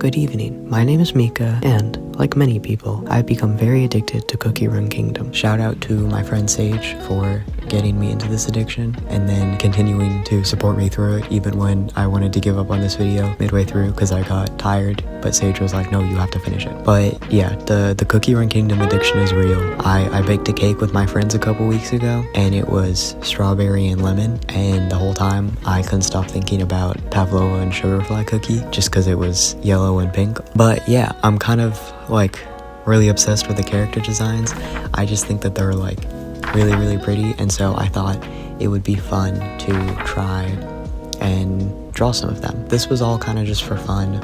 Good evening, my name is Mika, and, like many people, I've become very addicted to Cookie Run Kingdom. Shout out to my friend Sage for getting me into this addiction, and then continuing to support me through it, even when I wanted to give up on this video midway through because I got tired, but Sage was like, no, you have to finish it. But yeah, the Cookie Run Kingdom addiction is real. I baked a cake with my friends a couple weeks ago, and it was strawberry and lemon, and the whole time I couldn't stop thinking about Pavlova and Sugarfly cookie, just because it was yellow and pink. But yeah, I'm kind of like really obsessed with the character designs. I just think that they're like really pretty, and so I thought it would be fun to try and draw some of them. This was all kind of just for fun,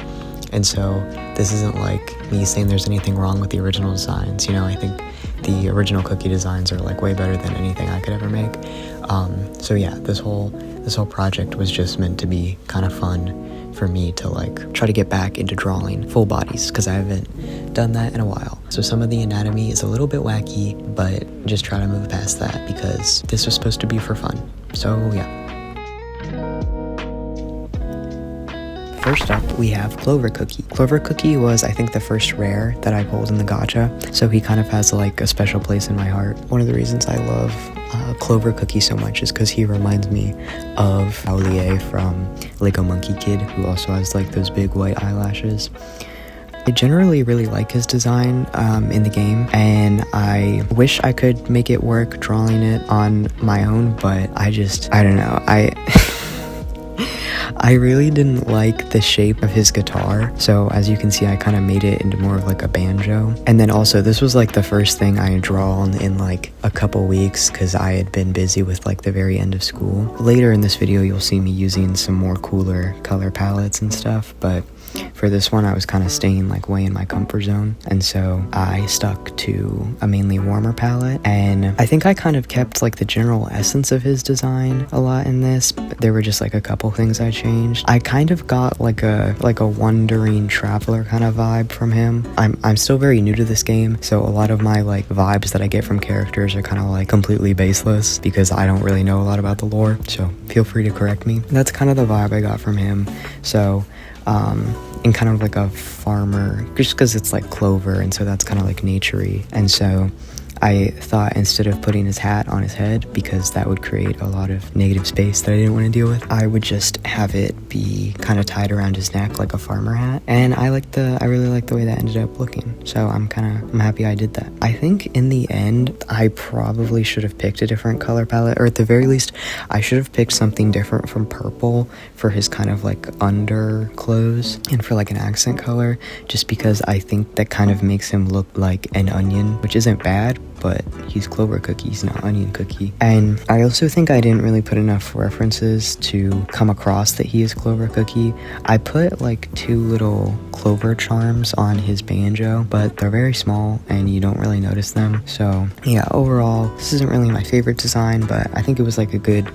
and so this isn't like me saying there's anything wrong with the original designs. You know, I think the original cookie designs are like way better than anything I could ever make. So yeah, this whole project was just meant to be kind of fun for me to like try to get back into drawing full bodies, because I haven't done that in a while. So some of the anatomy is a little bit wacky, but just try to move past that because this was supposed to be for fun. So yeah. First up, we have Clover Cookie. Clover Cookie was, I think, the first rare that I pulled in the gacha, so he kind of has like a special place in my heart. One of the reasons I love Clover Cookie so much is because he reminds me of Paulier from Lego Monkey Kid, who also has like those big white eyelashes. I generally really like his design in the game, and I wish I could make it work drawing it on my own, but I don't know. I really didn't like the shape of his guitar, so as you can see, I kind of made it into more of like a banjo. And then also, this was like the first thing I had drawn in like a couple weeks because I had been busy with like the very end of school. Later in this video, you'll see me using some more cooler color palettes and stuff, but for this one, I was kind of staying like way in my comfort zone, and so I stuck to a mainly warmer palette, and I think I kind of kept like the general essence of his design a lot in this, but there were just like a couple things I changed. I kind of got like a wandering traveler kind of vibe from him. I'm still very new to this game, so a lot of my like vibes that I get from characters are kind of like completely baseless because I don't really know a lot about the lore, so feel free to correct me. That's kind of the vibe I got from him. So in kind of like a farmer, just because it's like clover, and so that's kind of like naturey. And so I thought, instead of putting his hat on his head, because that would create a lot of negative space that I didn't want to deal with, I would just have it be kind of tied around his neck like a farmer hat. And I really like the way that ended up looking. So I'm happy I did that. I think in the end, I probably should have picked a different color palette, or at the very least, I should have picked something different from purple for his kind of like underclothes and for like an accent color, just because I think that kind of makes him look like an onion, which isn't bad, but he's Clover Cookie, he's not Onion Cookie. And I also think I didn't really put enough references to come across that he is Clover Cookie. I put like 2 little clover charms on his banjo, but they're very small and you don't really notice them. So yeah, overall, this isn't really my favorite design, but I think it was like a good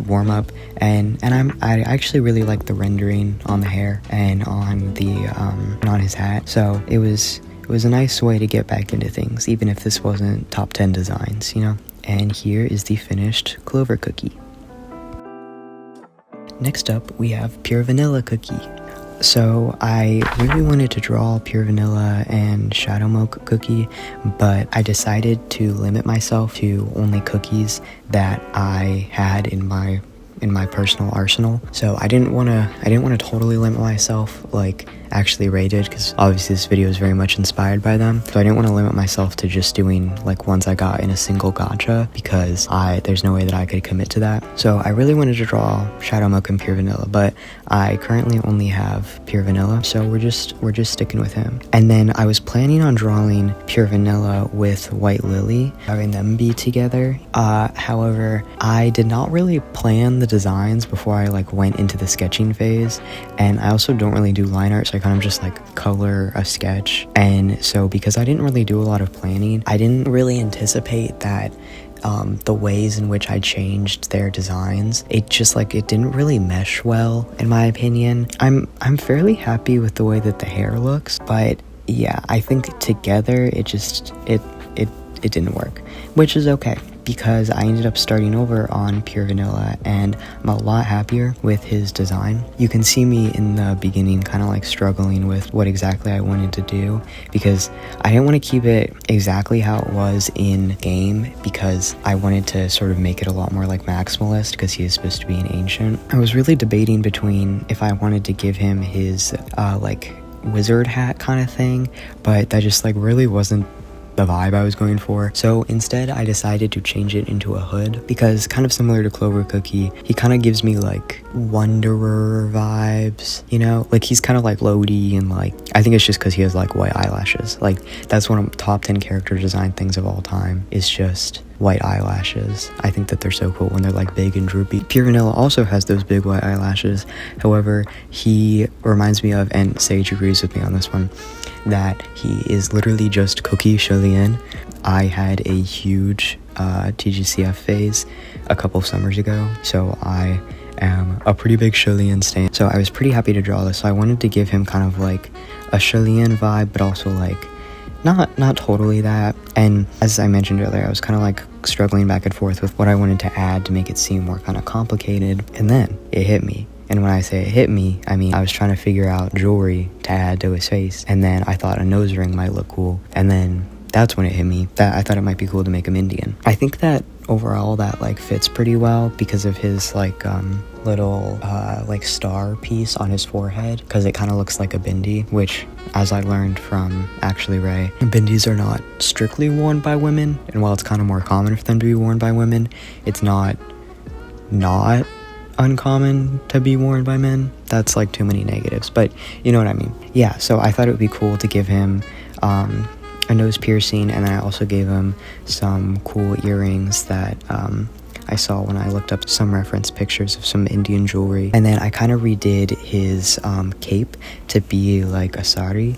warm-up, and I actually really like the rendering on the hair and on the on his hat. So it was a nice way to get back into things, even if this wasn't top 10 designs, you know? And here is the finished Clover Cookie. Next up, we have Pure Vanilla Cookie. So I really wanted to draw Pure Vanilla and Shadow Milk Cookie, but I decided to limit myself to only cookies that I had in my personal arsenal. So I didn't want to totally limit myself, like actually rated, because obviously this video is very much inspired by them. So I didn't want to limit myself to just doing like ones I got in a single gacha, because there's no way that I could commit to that. So I really wanted to draw Shadow Milk and Pure Vanilla, but I currently only have Pure Vanilla, so we're just sticking with him. And then I was planning on drawing Pure Vanilla with White Lily, having them be together. However, I did not really plan the designs before I like went into the sketching phase, and I also don't really do line art, so I kind of just like color a sketch. And so because I didn't really do a lot of planning, I didn't really anticipate that the ways in which I changed their designs, it didn't really mesh well, in my opinion. I'm fairly happy with the way that the hair looks, but yeah, I think together it didn't work, which is okay. because I ended up starting over on pure vanilla, and I'm a lot happier with his design. You can see me in the beginning kind of like struggling with what exactly I wanted to do, because I didn't want to keep it exactly how it was in game, because I wanted to sort of make it a lot more like maximalist, because he is supposed to be an ancient. I was really debating between if I wanted to give him his like wizard hat kind of thing, but that just like really wasn't the vibe I was going for. So instead I decided to change it into a hood, because kind of similar to Clover Cookie, he kind of gives me like Wanderer vibes, you know, like he's kind of like Lodi, and like I think it's just because he has like white eyelashes. Like that's one of the top 10 character design things of all time, is just white eyelashes. I think that they're so cool when they're like big and droopy. Pure Vanilla also has those big white eyelashes. However, he reminds me of, and Sage agrees with me on this one, that he is literally just Cookie Chillian. I had a huge TGCF phase a couple of summers ago, so I am a pretty big Chillian stan. So I was pretty happy to draw this. So I wanted to give him kind of like a Chillian vibe, but also like not totally that. And as I mentioned earlier, I was kind of like struggling back and forth with what I wanted to add to make it seem more kind of complicated, and then it hit me. And when I say it hit me, I mean I was trying to figure out jewelry to add to his face, and then I thought a nose ring might look cool, and then that's when it hit me that I thought it might be cool to make him Indian. I think that overall that like fits pretty well because of his like little like star piece on his forehead, because it kind of looks like a bindi, which, as I learned from actually Ray, bindis are not strictly worn by women, and while it's kind of more common for them to be worn by women, it's not uncommon to be worn by men. That's like too many negatives, but you know what I mean. Yeah, so I thought it would be cool to give him a nose piercing, and then I also gave him some cool earrings that I saw when I looked up some reference pictures of some Indian jewelry. And then I kind of redid his cape to be like a sari,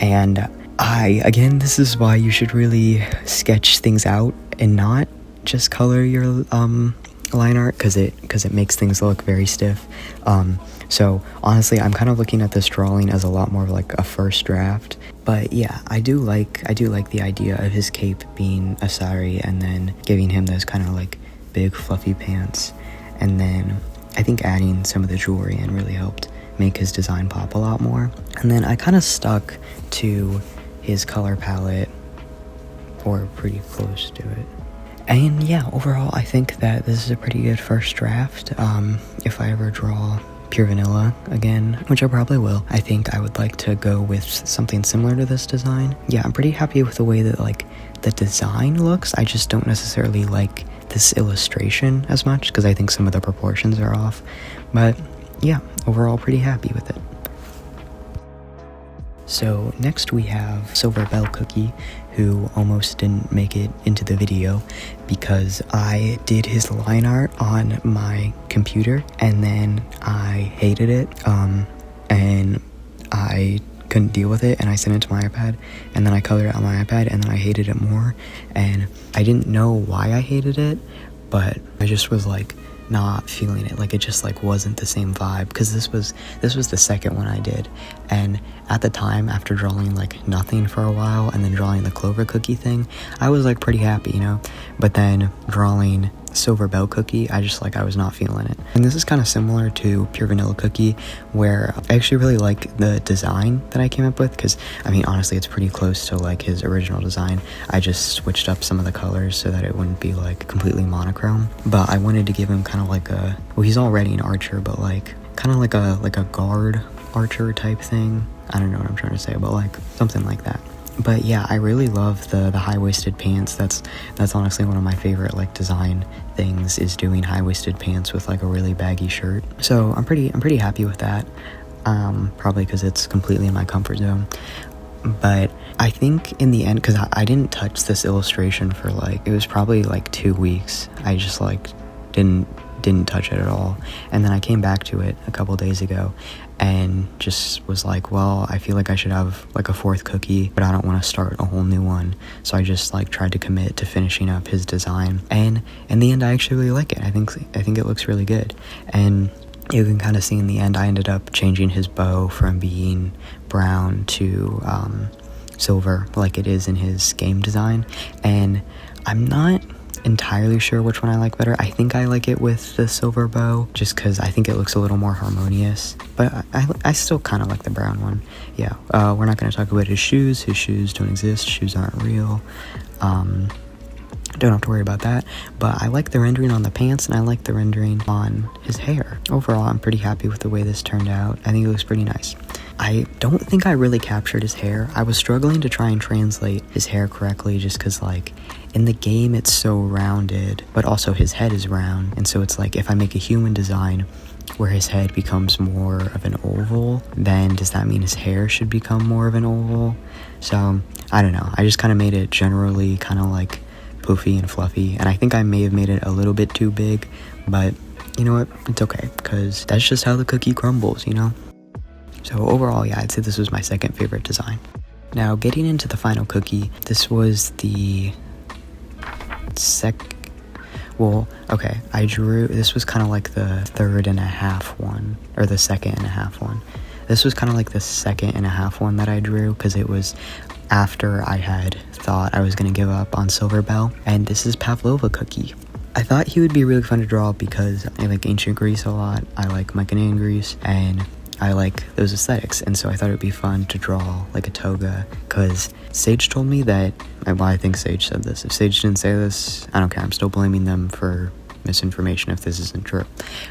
and again, this is why you should really sketch things out and not just color your line art, because it makes things look very stiff. So honestly, I'm kind of looking at this drawing as a lot more of like a first draft. But yeah, I do like the idea of his cape being a sari, and then giving him those kind of like big fluffy pants, and then I think adding some of the jewelry in really helped make his design pop a lot more. And then I kind of stuck to his color palette, or pretty close to it. And yeah, overall, I think that this is a pretty good first draft. If I ever draw pure vanilla again, which I probably will, I think I would like to go with something similar to this design. Yeah, I'm pretty happy with the way that like the design looks. I just don't necessarily like this illustration as much, because I think some of the proportions are off. But yeah, overall pretty happy with it. So next we have Silver Bell Cookie, who almost didn't make it into the video because I did his line art on my computer and then I hated it, and I couldn't deal with it, and I sent it to my iPad, and then I colored it on my iPad, and then I hated it more, and I didn't know why I hated it, but I just was like not feeling it. Like it just like wasn't the same vibe, because this was the second one I did, and at the time, after drawing like nothing for a while and then drawing the Clover Cookie thing, I was like pretty happy, you know, but then drawing Silver Bell Cookie, I was not feeling it. And this is kind of similar to Pure Vanilla Cookie, where I actually really like the design that I came up with, because I mean honestly it's pretty close to like his original design. I just switched up some of the colors so that it wouldn't be like completely monochrome, but I wanted to give him kind of like a, well, he's already an archer, but like kind of like a guard archer type thing. I don't know what I'm trying to say, but like something like that. But yeah, I really love the high-waisted pants. That's honestly one of my favorite like design things, is doing high-waisted pants with like a really baggy shirt. So I'm pretty happy with that. Probably because it's completely in my comfort zone. But I think in the end, because I didn't touch this illustration for like, it was probably like 2 weeks. I just like didn't touch it at all, and then I came back to it a couple days ago and just was like, well, I feel like I should have like a fourth cookie, but I don't want to start a whole new one, so I just like tried to commit to finishing up his design, and in the end I actually really like it. I think it looks really good, and you can kind of see in the end I ended up changing his bow from being brown to silver like it is in his game design, and I'm not entirely sure which one I like better. I think I like it with the silver bow, just because I think it looks a little more harmonious, but I still kind of like the brown one. Yeah, we're not going to talk about his shoes. His shoes don't exist. Shoes aren't real. Don't have to worry about that, but I like the rendering on the pants and I like the rendering on his hair. Overall, I'm pretty happy with the way this turned out. I think it looks pretty nice. I don't think I really captured his hair. I was struggling to try and translate his hair correctly just because, like, in the game it's so rounded, but also his head is round, and so it's like if I make a human design where his head becomes more of an oval, then does that mean his hair should become more of an oval? So, I don't know. I just kind of made it generally kind of like poofy and fluffy, and I think I may have made it a little bit too big, but you know what, it's okay, because that's just how the cookie crumbles, you know? So overall, yeah, I'd say this was my second favorite design. Now, getting into the final cookie, this was the this was kind of like the third and a half one, or the second and a half one. This was kind of like the second and a half one that I drew, because it was after I had thought I was going to give up on Silver Bell, and this is Pavlova cookie. I thought he would be really fun to draw because I like ancient Greece a lot, I like Mycenaean Greece, and I like those aesthetics, and so I thought it would be fun to draw like a toga, because Sage told me that, well, I think Sage said this. If Sage didn't say this, I don't care, I'm still blaming them for misinformation if this isn't true,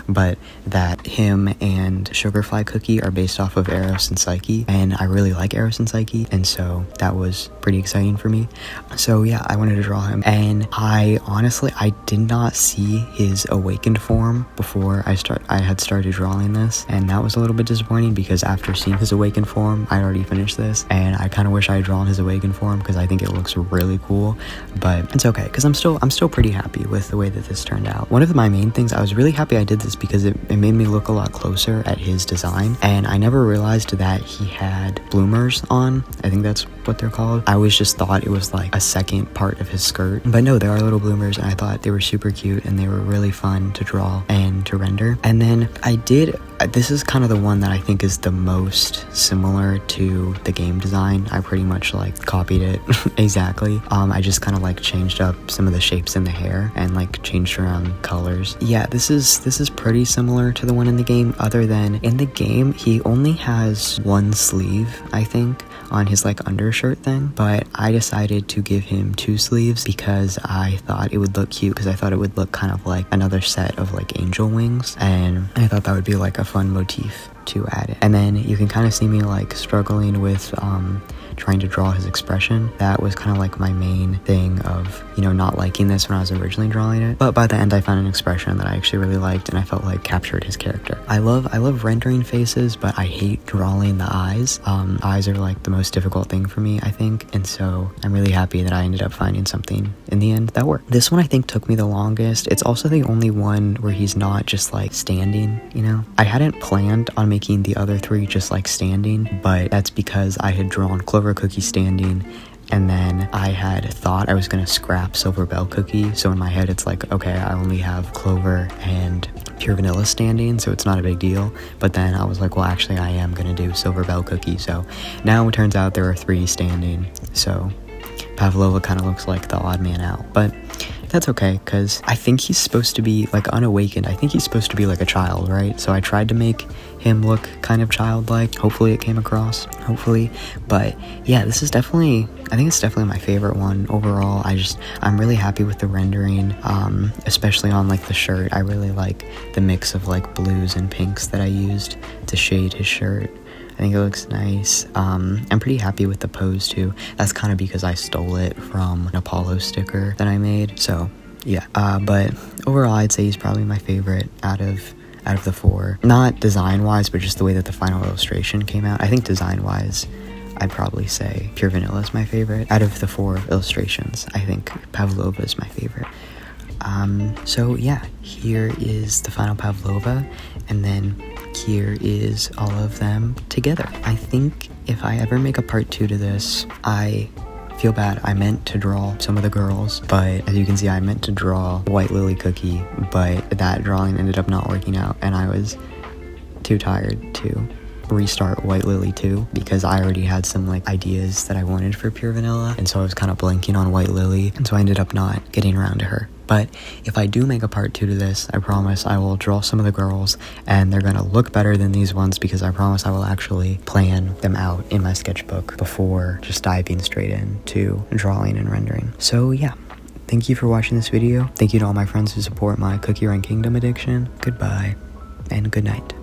but that him and Sugarfly Cookie are based off of Eros and Psyche, and I really like Eros and Psyche, and so that was pretty exciting for me. So yeah, I wanted to draw him, and I did not see his awakened form before I had started drawing this, and that was a little bit disappointing, because after seeing his awakened form, I'd already finished this, and I kind of wish I had drawn his awakened form, because I think it looks really cool, but it's okay, because I'm still pretty happy with the way that this turned out. One of my main things, I was really happy I did this because it made me look a lot closer at his design, and I never realized that he had bloomers on. I think that's what they're called. I always just thought it was like a second part of his skirt, but no, there are little bloomers, and I thought they were super cute and they were really fun to draw and to render. And then this is kind of the one that I think is the most similar to the game design. I pretty much like copied it exactly. I just kind of like changed up some of the shapes in the hair and like changed around colors. Yeah, this is pretty similar to the one in the game, other than in the game he only has one sleeve, I think, on his like undershirt thing, but I decided to give him 2 sleeves because I thought it would look cute, because I thought it would look kind of like another set of like angel wings, and I thought that would be like a fun motif to add it. And then you can kind of see me like struggling with trying to draw his expression. That was kind of like my main thing of, you know, not liking this when I was originally drawing it, but by the end I found an expression that I actually really liked, and I felt like captured his character. I love rendering faces, but I hate drawing the eyes. Eyes are like the most difficult thing for me, I think, and so I'm really happy that I ended up finding something in the end that worked. This one I think took me the longest. It's also the only one where he's not just like standing, you know? I hadn't planned on making the other 3 just like standing, but that's because I had drawn Clover Cookie standing, and then I had thought I was gonna scrap Silver Bell Cookie, so in my head it's like, okay, I only have Clover and Pure Vanilla standing, so it's not a big deal. But then I was like, well, actually I am gonna do Silver Bell Cookie, so now it turns out there are 3 standing, so Pavlova kind of looks like the odd man out, but that's okay, because I think he's supposed to be like unawakened. I think he's supposed to be like a child, right? So I tried to make him look kind of childlike. Hopefully it came across, hopefully. But yeah, I think it's definitely my favorite one overall. I'm really happy with the rendering, especially on like the shirt. I really like the mix of like blues and pinks that I used to shade his shirt. I think it looks nice. I'm pretty happy with the pose too. That's kind of because I stole it from an Apollo sticker that I made. So yeah, but overall I'd say he's probably my favorite out of the 4. Not design wise, but just the way that the final illustration came out. I think design wise, I'd probably say Pure Vanilla is my favorite. Out of the 4 illustrations, I think Pavlova is my favorite. So yeah, here is the final Pavlova, and then here is all of them together. I think if I ever make a part 2 to this, I feel bad. I meant to draw some of the girls, but as you can see, I meant to draw White Lily Cookie, but that drawing ended up not working out, and I was too tired to restart White Lily 2 because I already had some like ideas that I wanted for Pure Vanilla, and so I was kind of blanking on White Lily, and so I ended up not getting around to her. But if I do make a part 2 to this, I promise I will draw some of the girls, and they're gonna look better than these ones because I promise I will actually plan them out in my sketchbook before just diving straight into drawing and rendering. So yeah, thank you for watching this video. Thank you to all my friends who support my Cookie Run Kingdom addiction. Goodbye and good night.